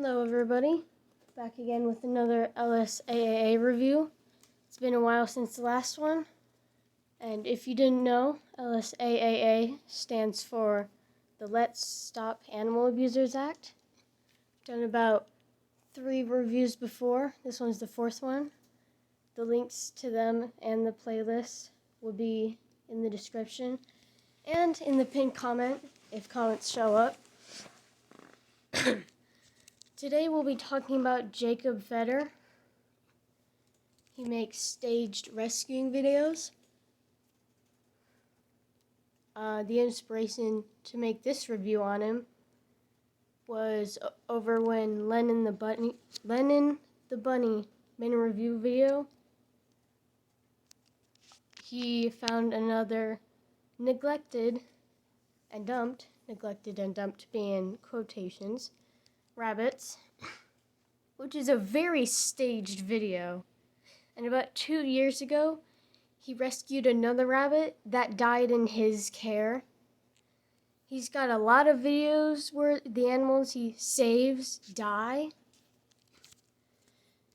Hello everybody, back again with another LSAAA review. It's been a while since the last one, and if you didn't know, LSAAA stands for the Let's Stop Animal Abusers Act. Done about 3 reviews before, this one's the 4th one. The links to them and the playlist will be in the description and in the pinned comment if comments show up. Today we'll be talking about Jacob Fetter. He makes staged rescuing videos. The inspiration to make this review on him was over when Lennon the Bunny made a review video. He found another neglected and dumped being quotations, rabbits, which is a very staged video. And about 2 years ago, he rescued another rabbit that died in his care. He's got a lot of videos where the animals he saves die.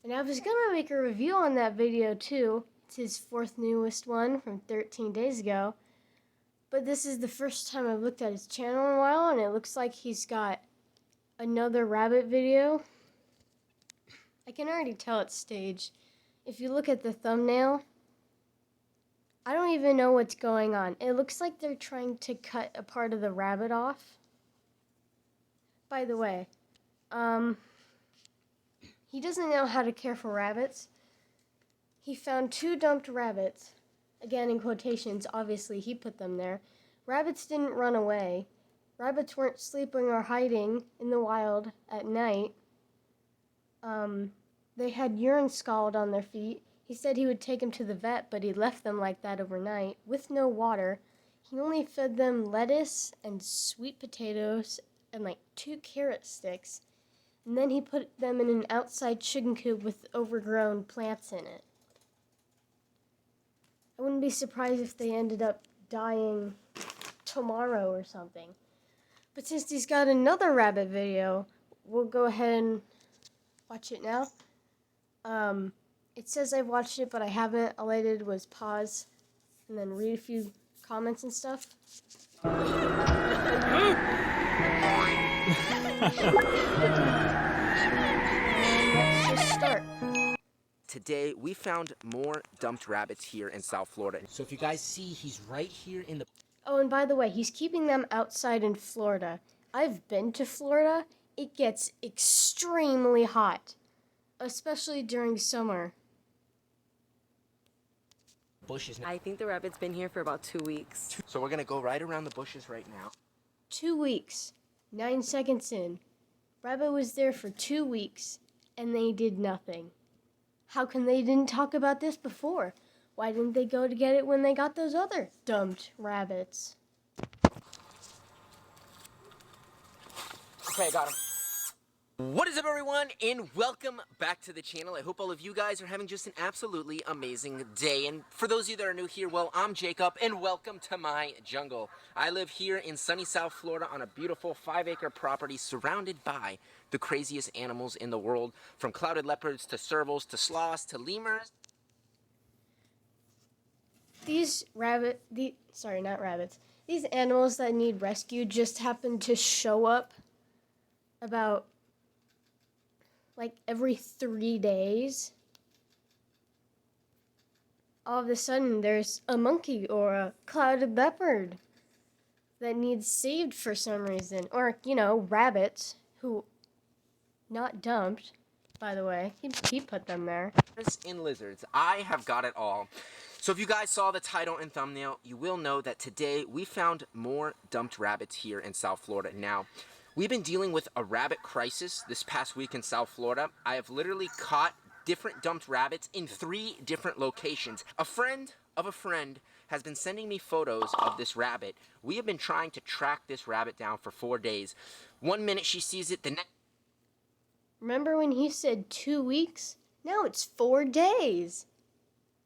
And I was gonna make a review on that video too. It's his 4th newest one from 13 days ago. But this is the first time I've looked at his channel in a while, and it looks like he's got another rabbit video. I can already tell it's staged. If you look at the thumbnail, I don't even know what's going on. It looks like they're trying to cut a part of the rabbit off. By the way, he doesn't know how to care for rabbits. He found 2 dumped rabbits. Again, in quotations, obviously he put them there. Rabbits didn't run away. Rabbits weren't sleeping or hiding in the wild at night. They had urine scald on their feet. He said he would take them to the vet, but he left them like that overnight with no water. He only fed them lettuce and sweet potatoes and like 2 carrot sticks. And then he put them in an outside chicken coop with overgrown plants in it. I wouldn't be surprised if they ended up dying tomorrow or something. But since he's got another rabbit video, we'll go ahead and watch it now. It says I've watched it, but I haven't. All I did was pause and then read a few comments and stuff. Let's just start. Today, we found more dumped rabbits here in South Florida. So if you guys see, he's right here in the... Oh, and by the way, he's keeping them outside in Florida. I've been to Florida. It gets extremely hot, especially during summer. bushes. I think the rabbit's been here for about 2 weeks. So we're gonna go right around the bushes right now. 2 weeks, 9 seconds in. Rabbit was there for 2 weeks, and they did nothing. How come they didn't talk about this before? Why didn't they go to get it when they got those other dumped rabbits? Okay, I got him. What is up, everyone, and welcome back to the channel. I hope all of you guys are having just an absolutely amazing day. And for those of you that are new here, well, I'm Jacob, and welcome to my jungle. I live here in sunny South Florida on a beautiful 5-acre property surrounded by the craziest animals in the world, from clouded leopards to servals to sloths to lemurs. These animals that need rescue just happen to show up about like every 3 days. All of a sudden there's a monkey or a clouded leopard that needs saved for some reason. Or, you know, rabbits who, not dumped, by the way. He put them there. And lizards. I have got it all. So if you guys saw the title and thumbnail, you will know that today we found more dumped rabbits here in South Florida. Now, we've been dealing with a rabbit crisis this past week in South Florida. I have literally caught different dumped rabbits in 3 different locations. A friend of a friend has been sending me photos of this rabbit. We have been trying to track this rabbit down for 4 days. 1 minute she sees it, the next... Remember when he said 2 weeks? Now it's 4 days.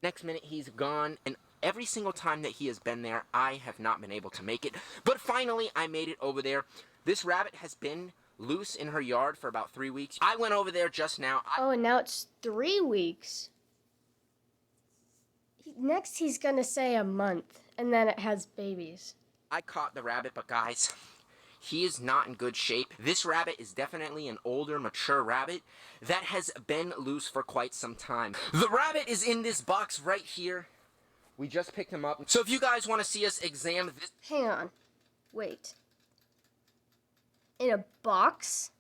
Next minute he's gone, and every single time that he has been there, I have not been able to make it. But finally, I made it over there. This rabbit has been loose in her yard for about 3 weeks. I went over there just now. Oh, and now it's 3 weeks. Next, he's gonna say a month, and then it has babies. I caught the rabbit, but guys, he is not in good shape. This rabbit is definitely an older, mature rabbit that has been loose for quite some time. The rabbit is in this box right here. We just picked him up. So if you guys want to see us examine this... Hang on. Wait. In a box?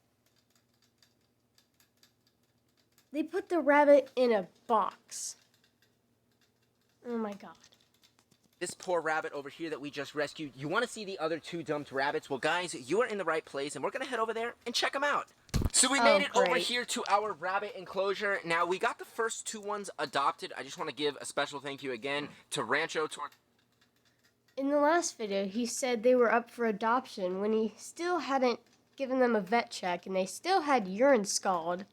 They put the rabbit in a box. Oh my god. This poor rabbit over here that we just rescued. You want to see the other 2 dumped rabbits? Well, guys, you are in the right place, and we're going to head over there and check them out. So we made it over here to our rabbit enclosure. Now, we got the first 2 ones adopted. I just want to give a special thank you again to Rancho. In the last video, he said they were up for adoption when he still hadn't given them a vet check, and they still had urine scald.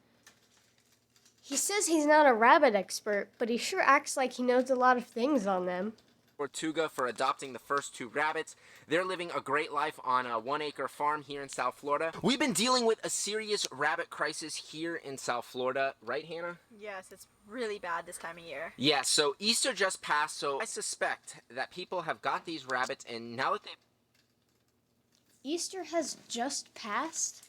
He says he's not a rabbit expert, but he sure acts like he knows a lot of things on them. Tortuga for adopting the first 2 rabbits. They're living a great life on a 1-acre farm here in South Florida. We've been dealing with a serious rabbit crisis here in South Florida, right, Hannah? Yes, it's really bad this time of year. Yeah, so Easter just passed, so I suspect that people have got these rabbits, and now that they've... Easter has just passed?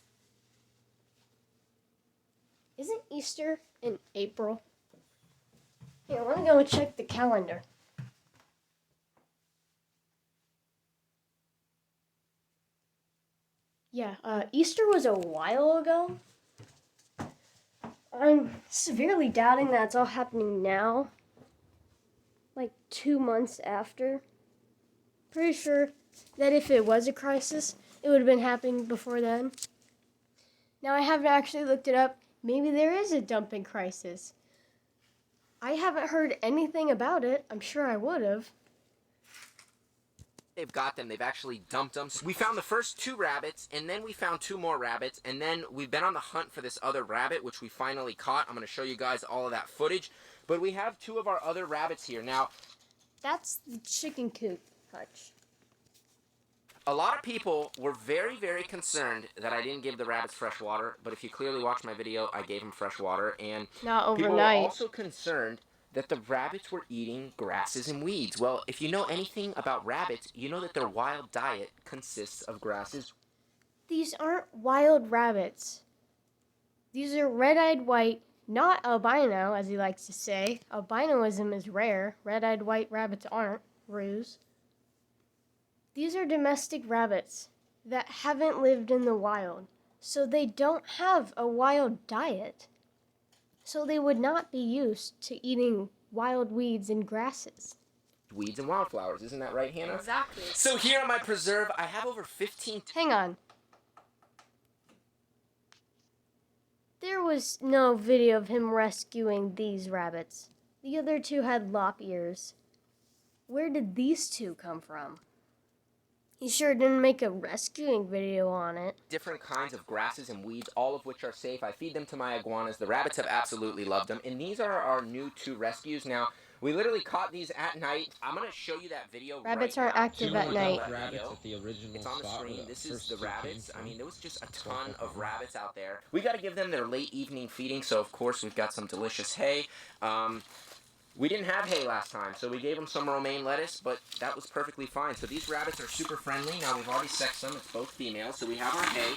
Isn't Easter in April? Here, let me go and check the calendar. Yeah, Easter was a while ago. I'm severely doubting that it's all happening now. Like 2 months after. Pretty sure that if it was a crisis, it would have been happening before then. Now, I haven't actually looked it up. Maybe there is a dumping crisis. I haven't heard anything about it. I'm sure I would have. They've got them. They've actually dumped them. So we found the first 2 rabbits, and then we found 2 more rabbits, and then we've been on the hunt for this other rabbit, which we finally caught. I'm going to show you guys all of that footage. But we have 2 of our other rabbits here. Now, that's the chicken coop hutch. a lot of people were very, very concerned that I didn't give the rabbits fresh water, but if you clearly watched my video, I gave them fresh water, and Not people were overnight. also concerned that the rabbits were eating grasses and weeds. Well, if you know anything about rabbits, you know that their wild diet consists of grasses. These aren't wild rabbits. These are red-eyed white, not albino, as he likes to say. Albinoism is rare. Red-eyed white rabbits aren't. Ruse. These are domestic rabbits that haven't lived in the wild, so they don't have a wild diet. So they would not be used to eating wild weeds and grasses. Weeds and wildflowers, isn't that right, Hannah? Exactly. So here on my preserve, I have over 15... Hang on. There was no video of him rescuing these rabbits. The other 2 had lop ears. Where did these 2 come from? He sure didn't make a rescuing video on it. different kinds of grasses and weeds, all of which are safe. I feed them to my iguanas. The rabbits have absolutely loved them. And these are our new 2 rescues. Now, we literally caught these at night. I'm going to show you that video Rabbits right aren't now. active at night. It's on the screen. This is the rabbits. I mean, there was just a ton of rabbits out there. We got to give them their late evening feeding, so of course we've got some delicious hay. We didn't have hay last time, so we gave them some romaine lettuce, but that was perfectly fine. So these rabbits are super friendly. Now, we've already sexed them. It's both females, so we have our hay.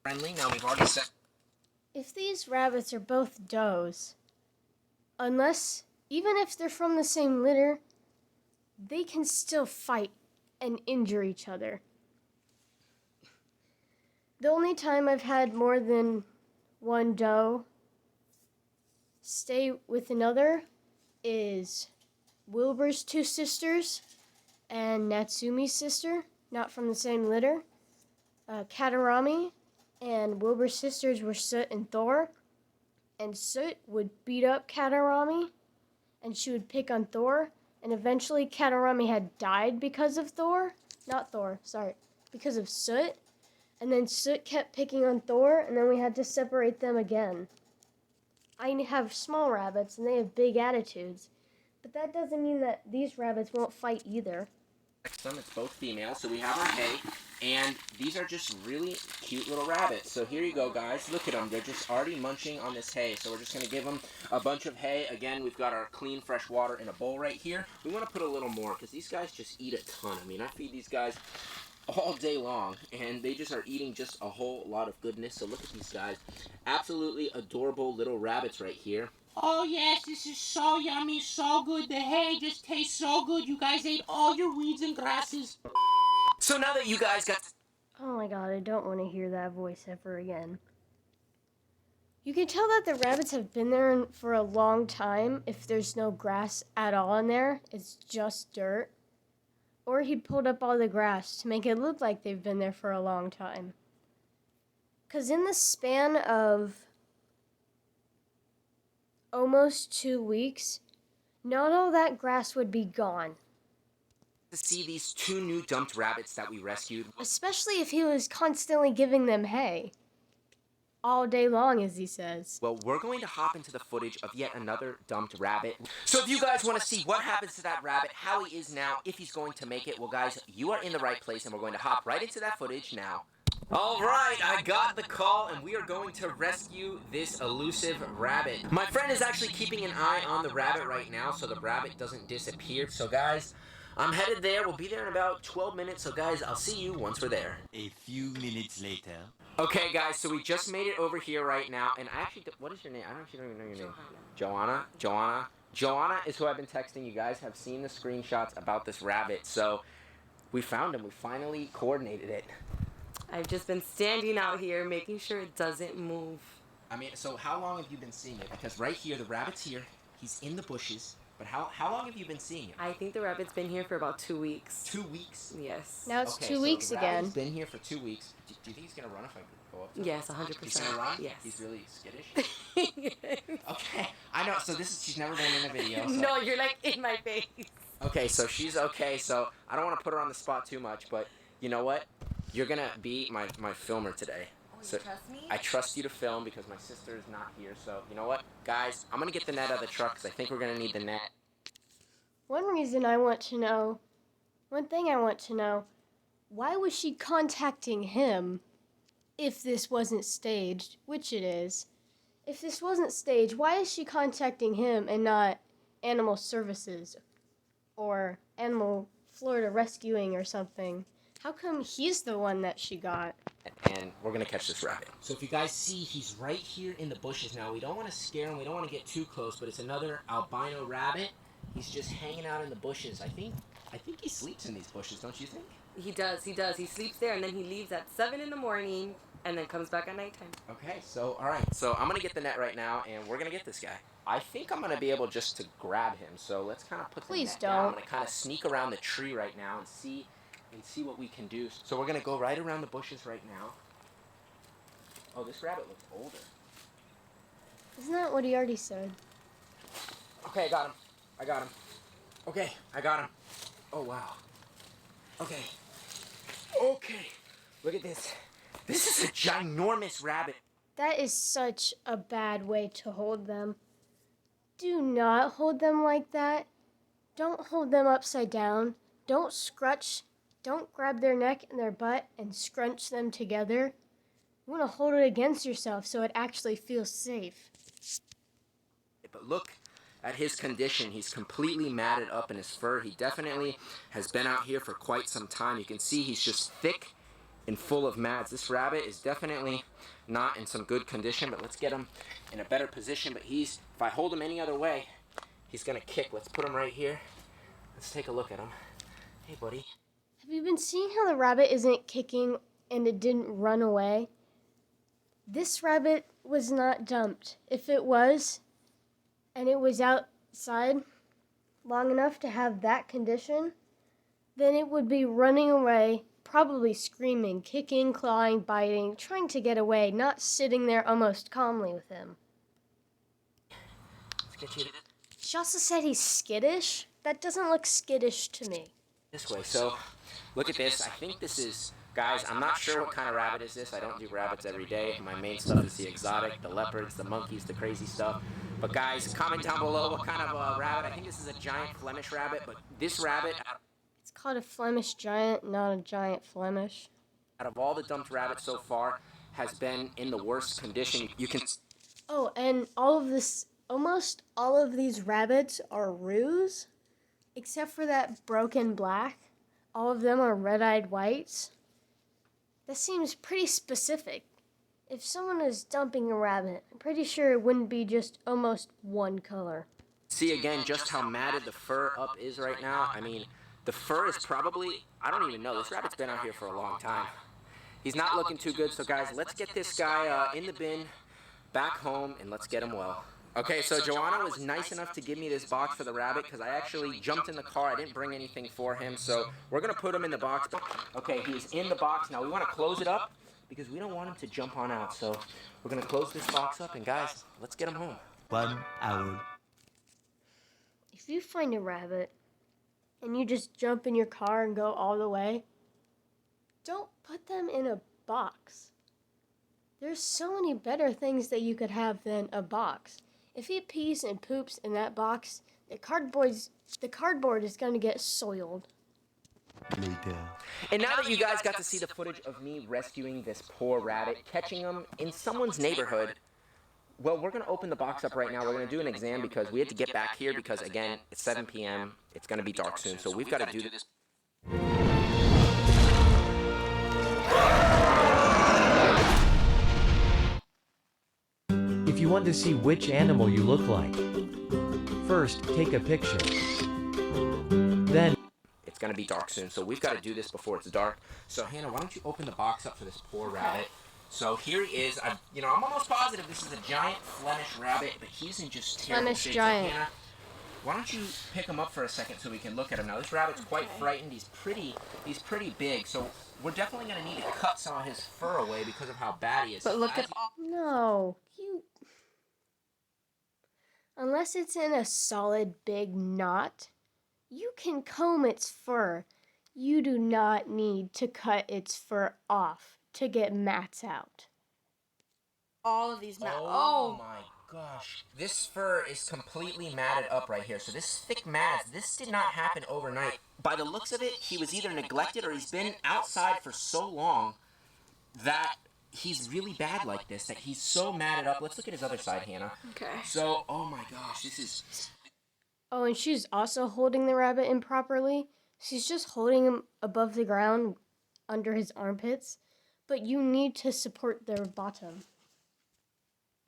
Friendly. Now, we've already sexed... If these rabbits are both does, even if they're from the same litter, they can still fight and injure each other. The only time I've had more than one doe stay with another is Wilbur's 2 sisters and Natsumi's sister, not from the same litter. Katarami and Wilbur's sisters were Soot and Thor, and Soot would beat up Katarami, and she would pick on Thor, and eventually Katarami had died because of because of Soot. And then Soot kept picking on Thor, and then we had to separate them again. I have small rabbits, and they have big attitudes. But that doesn't mean that these rabbits won't fight either. It's both females, so we have our hay, and these are just really cute little rabbits. So here you go, guys. Look at them. They're just already munching on this hay. So we're just going to give them a bunch of hay. Again, we've got our clean, fresh water in a bowl right here. We want to put a little more because these guys just eat a ton. I mean, I feed these guys all day long, and they just are eating just a whole lot of goodness. So look at these guys. Absolutely adorable little rabbits right here. Oh yes, this is so yummy, so good. The hay just tastes so good. You guys ate all your weeds and grasses. So now that you guys got... Oh my god, I don't want to hear that voice ever again. You can tell that the rabbits have been there for a long time if there's no grass at all in there. It's just dirt. Or he pulled up all the grass to make it look like they've been there for a long time. Because in the span of almost 2 weeks, not all that grass would be gone. to see these 2 new dumped rabbits that we rescued. Especially if he was constantly giving them hay. All day long, as he says. Well, we're going to hop into the footage of yet another dumped rabbit. So if you guys want to see what happens to that rabbit, how he is now, if he's going to make it, well guys, you are in the right place and we're going to hop right into that footage now. Alright, I got the call and we are going to rescue this elusive rabbit. My friend is actually keeping an eye on the rabbit right now so the rabbit doesn't disappear. So guys, I'm headed there. We'll be there in about 12 minutes. So guys, I'll see you once we're there. A few minutes later. Okay guys, so we just made it over here right now, and I actually, what is your name? I don't actually even know your name. Joanna? Joanna is who I've been texting. You guys have seen the screenshots about this rabbit, so we found him. We finally coordinated it. I've just been standing out here making sure it doesn't move. I mean, so how long have you been seeing it? Because right here, the rabbit's here. He's in the bushes. But how long have you been seeing it? I think the rabbit's been here for about 2 weeks. 2 weeks? Yes. Now it's Okay, 2 so weeks the again. rabbit's been here for 2 weeks. Do you think he's gonna run if I go up to him? Yes, 100%. He's gonna run? Yes. He's really skittish? Okay, I know, so she's never been in a video. So. No, you're like in my face. Okay, so she's okay, so I don't want to put her on the spot too much, but you know what? You're gonna be my filmer today. So Trust me? I trust you to film because my sister is not here, so you know what? Guys, I'm gonna get the net out of the truck because I think we're gonna need the net. One thing I want to know, why was she contacting him if this wasn't staged, which it is? If this wasn't staged, why is she contacting him and not Animal Services or Animal Florida Rescuing or something? How come he's the one that she got? And we're gonna catch this rabbit. So if you guys see, he's right here in the bushes now. We don't want to scare him, we don't want to get too close, but it's another albino rabbit. He's just hanging out in the bushes. I think he sleeps in these bushes, don't you think? He does. He sleeps there and then he leaves at 7 in the morning and then comes back at nighttime. Okay, so alright. So I'm gonna get the net right now and we're gonna get this guy. I think I'm gonna be able just to grab him, so let's kind of put the Please net down. I'm don't. gonna kind of sneak around the tree right now and see what we can do. So we're gonna go right around the bushes right now. Oh, this rabbit looks older. Isn't that what he already said? Okay, I got him. Okay, I got him. Oh, wow. Okay. Look at this. This is a ginormous rabbit. That is such a bad way to hold them. Do not hold them like that. Don't hold them upside down. Don't grab their neck and their butt and scrunch them together. You want to hold it against yourself so it actually feels safe. But look at his condition. He's completely matted up in his fur. He definitely has been out here for quite some time. You can see he's just thick and full of mats. This rabbit is definitely not in some good condition, but let's get him in a better position. But if I hold him any other way, he's gonna kick. Let's put him right here. Let's take a look at him. Hey, buddy. Have you been seeing how the rabbit isn't kicking and it didn't run away? This rabbit was not dumped. If it was, and it was outside long enough to have that condition, then it would be running away, probably screaming, kicking, clawing, biting, trying to get away, not sitting there almost calmly with him. Let's get you She also said he's skittish. That doesn't look skittish to me. this way. So, look at this. I think this is Guys, I'm not sure what kind of rabbit is this. I don't do rabbits every day. My main stuff is the exotic, the leopards, the monkeys, the crazy stuff. But guys, comment down below what kind of rabbit. I think this is a giant Flemish rabbit, but this rabbit, It's called a Flemish giant, not a giant Flemish. out of all the dumped rabbits so far, has been in the worst condition. You can... Oh, and almost all of these rabbits are roos, except for that broken black. All of them are red-eyed whites. That seems pretty specific. If someone is dumping a rabbit, I'm pretty sure it wouldn't be just almost one color. See again just how matted the fur up is right now. I mean, the fur is probably, I don't even know, this rabbit's been out here for a long time. He's not looking too good, so guys, let's get this guy in the bin, back home, and let's get him well. Okay, so Joanna was nice enough to give me this box for the rabbit because I actually jumped in the car. I didn't bring anything for him, so we're going to put him in the box. Okay, he's in the box. Now we want to close it up because we don't want him to jump on out. So we're going to close this box up, and guys, let's get him home. 1 hour. If you find a rabbit and you just jump in your car and go all the way, don't put them in a box. There's so many better things that you could have than a box. If he pees and poops in that box, the cardboard is going to get soiled. Later. And now that you guys got to see the footage of me rescuing this poor rabbit, catching him in someone's neighborhood, well, we're going to open the box up right now. We're going to do an exam because we had to get back here because, again, it's 7 p.m. It's going to be dark soon, so we've got to do this. If you want to see which animal you look like, first take a picture. Then It's going to be dark soon, so we've got to do this before it's dark. So, Hannah, why don't you open the box up for this poor rabbit? So here he is. I'm almost positive this is a giant Flemish rabbit, but he's in just terrible Flemish shape. giant. So, Hannah, why don't you pick him up for a second so we can look at him? Now, this rabbit's quite frightened. He's pretty big, so we're definitely going to need to cut some of his fur away because of how bad he is. But look at all. No, unless it's in a solid big knot, you can comb its fur. You do not need to cut its fur off to get mats out. All of these Oh my gosh. This fur is completely matted up right here. So this thick mats, this did not happen overnight. By the looks of it, he was either neglected or he's been outside for so long that he's really bad like this, that he's so matted up. Let's look at his other side, Hannah. Okay. So, oh my gosh, this is... Oh, and she's also holding the rabbit improperly. She's just holding him above the ground under his armpits, but you need to support their bottom.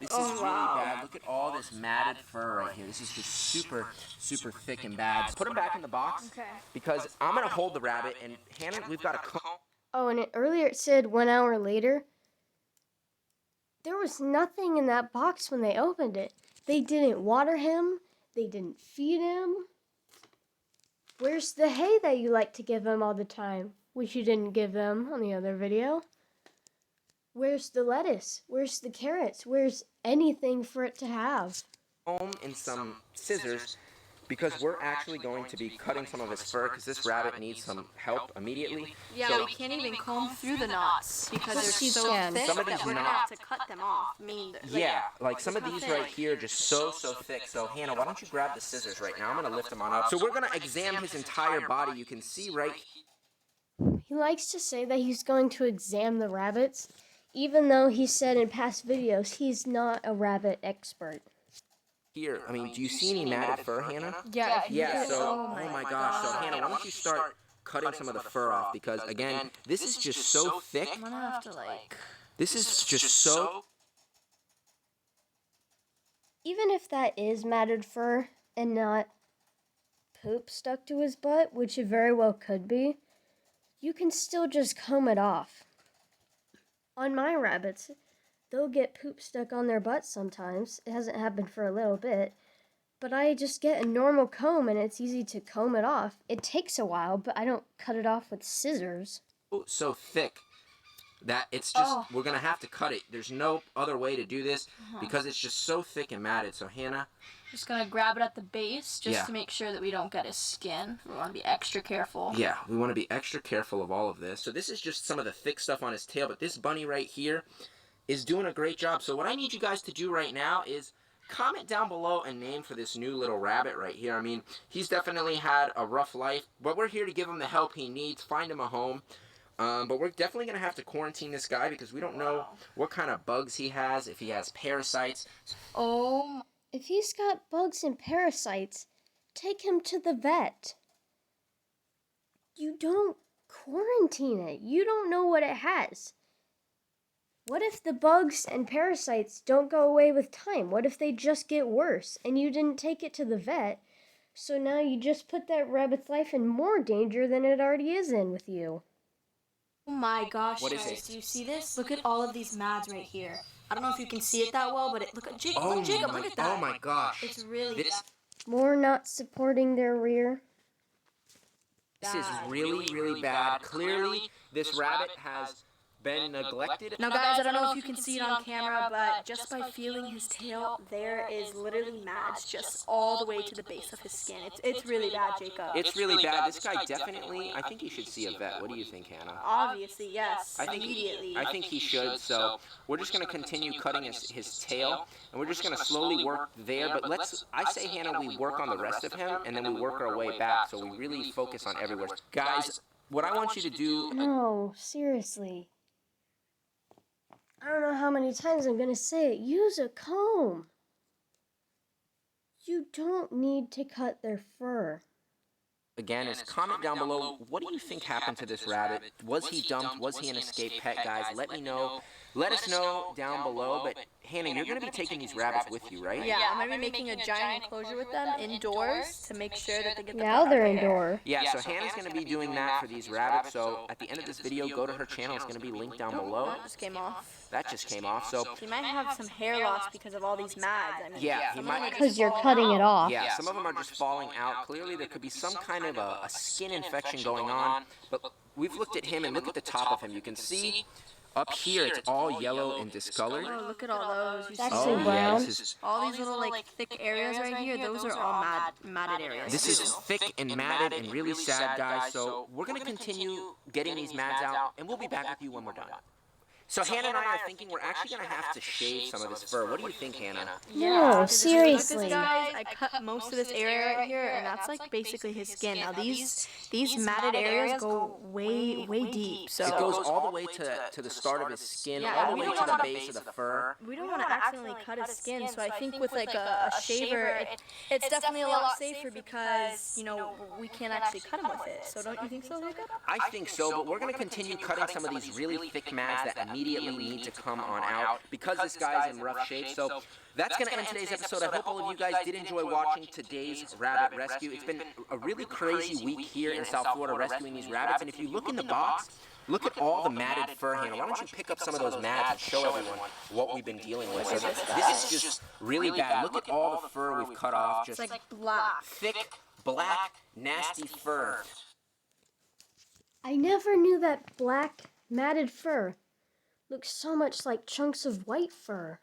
This is really bad. Look at all this matted fur right here. This is just super, super thick and bad. Put him back in the box because I'm going to hold the rabbit, and Hannah, we've got to comb. Oh, and earlier it said 1 hour later. There was nothing in that box when they opened it. They didn't water him. They didn't feed him. Where's the hay that you like to give them all the time, which you didn't give them on the other video? Where's the lettuce? Where's the carrots? Where's anything for it to have? Comb and some scissors because we're actually going to be cutting some of his fur because this rabbit needs some help immediately. Yeah, So- we can't even comb through the knots because they're She so can. thick Some of that these we're gonna knots- have to cut them off. I mean, Yeah, like some of these right here are just so thick. So Hannah, why don't you grab the scissors right now? I'm gonna lift him on up. So we're gonna examine his entire body. You can see right He likes to say that he's going to examine the rabbits, even though he said in past videos he's not a rabbit expert. here. I mean, do you see any matted fur, Hannah? yeah. Yeah, so, oh my gosh. So Hannah, why don't you start cutting some of the fur off? Because again, this is just so thick. I'm gonna have to like. This is just so... Even if that is matted fur and not poop stuck to his butt, which it very well could be, you can still just comb it off. On my rabbits, they'll get poop stuck on their butts sometimes. It hasn't happened for a little bit. But I just get a normal comb and it's easy to comb it off. It takes a while, but I don't cut it off with scissors. so thick that it's just, we're gonna have to cut it. There's no other way to do this because it's just so thick and matted. So Hannah, Just gonna grab it at the base just Yeah. to make sure that we don't get his skin. We want to be extra careful. Yeah, we want to be extra careful of all of this. So this is just some of the thick stuff on his tail, but this bunny right here is doing a great job. So what I need you guys to do right now is comment down below a name for this new little rabbit right here. I mean, he's definitely had a rough life, but we're here to give him the help he needs, find him a home. But we're definitely going to have to quarantine this guy because we don't know what kind of bugs he has, if he has parasites. Oh, If he's got bugs and parasites, take him to the vet. You don't quarantine it. You don't know what it has. What if the bugs and parasites don't go away with time? What if they just get worse and you didn't take it to the vet? So now you just put that rabbit's life in more danger than it already is in with you. oh my gosh, What is guys, it? do you see this? Look at all of these mads right here. I don't know if you can see it that well, but look at Jacob. Look, Jacob, look at that. Oh my gosh. It's really This, More not supporting their rear. this is really, really bad. Clearly, this rabbit has been neglected. Now, guys, I don't know if you can see it on camera, but just by feeling his tail, there is literally mads just all the way to the base of his skin. It's really bad, Jacob. It's really bad. This guy definitely, I think he should see a vet. What do you think, Hannah? Obviously, yes. I think he should. So we're just going to continue cutting his tail, and we're just going to slowly work there. But I say, Hannah, we work on the rest of him, and then we work our way back. So we really focus on everywhere. Guys, what I want you to do... No, seriously. I don't know how many times I'm gonna say it. Use a comb. You don't need to cut their fur. Again, is comment down below, what do you think happened to this rabbit? Was he dumped? Was he an escaped pet, guys? Let me know. Let us know down below. But Hannah, you're going to be taking these rabbits with you, right? Yeah, I'm going to be making a giant enclosure with them indoors to make sure that they get the Now they're proper care. indoor. Yeah, so Hannah's going to be doing that for these rabbits. So at the end of this video, go to her channel. It's going to be linked down below. That just came off. That just came off. So He might have some hair loss because of all these mads. I mean, yeah, he some of them might. are just Because you're falling cutting out. it off. Yeah, some of them are just falling out. Clearly, there could be some kind of a skin infection going on. But we've looked at him, and look at the top of him. You can see up here, it's all yellow and discolored. Oh, look at all those. You It's see actually those? brown. this is All these little like thick areas right here, those are all matted areas. This is thick and matted and really sad, guys. So we're going to continue getting these mads out, and we'll be back with you when we're done. So Hannah and I are thinking we're actually going to have to shave some of this fur. What do you think, Hannah? No, Look seriously. at this, guys. I cut most of this area right here, and that's like basically his skin. Now these matted areas go way deep. So It goes all the way to the start of his skin, Yeah, all the we way don't to the wanna- base of the fur. we don't want to accidentally cut his skin. So I think with like a shaver, it's definitely a lot safer because you know we can't actually cut him with it. So don't you think so, Jacob? I think so, but we're going to continue cutting some of these really thick mads that immediately need to come on out because this guy's in rough shape. So that's going to end today's episode. I hope all of you guys did enjoy watching today's rabbit rescue. It's been a really crazy week here in South Florida rescuing these rabbits. And if you look in the box, look at all the matted fur, Hannah. Why don't you pick up some of those mads and show everyone what we've been dealing with? So this is just really bad. Look at all the fur we've cut off. Just It's like black. thick, black, nasty fur. I never knew that black, matted fur looks so much like chunks of white fur.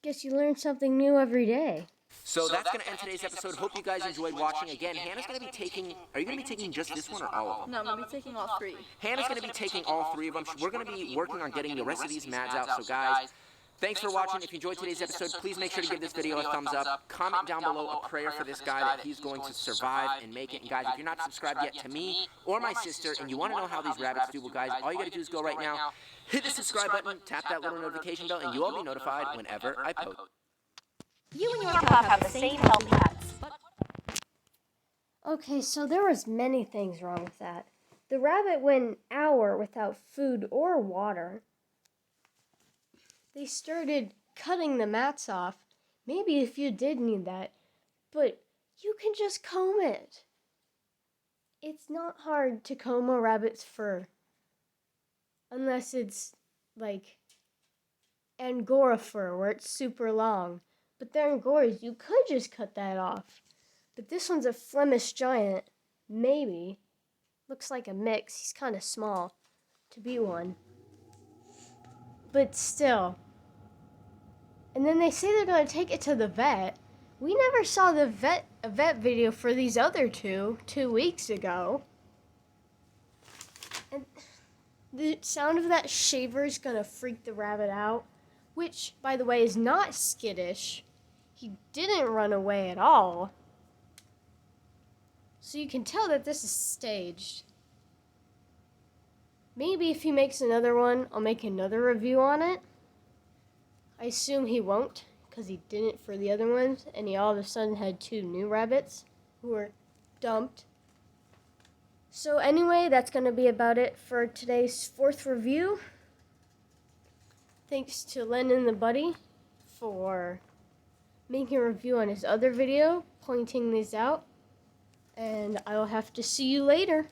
Guess you learn something new every day. So that's going to end today's episode. Hope you guys enjoyed watching. Again, Hannah's going to be taking... Are you going to be taking just this one or all of them? No, I'm gonna be taking all three. Hannah's going to be taking all three of them. We're going to be working on getting the rest of these mads out. So guys, thanks for watching. If you enjoyed today's episode, please make sure to give this video a thumbs up. Comment down below a prayer for this guy that he's going to survive and make it. And guys, if you're not subscribed yet to me or my sister and you want to know how these rabbits do, well guys, all you got to do is go right now, hit the subscribe button, tap that little notification bell, and you'll all be notified whenever I post. You and your pup have the same healthy pets. Okay, so there was many things wrong with that. The rabbit went an hour without food or water. They started cutting the mats off. Maybe if you did need that, but you can just comb it. It's not hard to comb a rabbit's fur. Unless it's like Angora fur where it's super long. But the Angoras, you could just cut that off. But this one's a Flemish giant. Maybe. Looks like a mix. He's kind of small to be one. But still. And then they say they're going to take it to the vet. We never saw the vet video for these other 2 weeks ago. And the sound of that shaver is gonna freak the rabbit out, which, by the way, is not skittish. He didn't run away at all. So you can tell that this is staged. Maybe if he makes another one, I'll make another review on it. I assume he won't, because he didn't for the other ones, and he all of a sudden had 2 new rabbits who were dumped. So anyway, that's going to be about it for today's 4th review. Thanks to Lennon the Buddy for making a review on his other video, pointing these out. And I will have to see you later.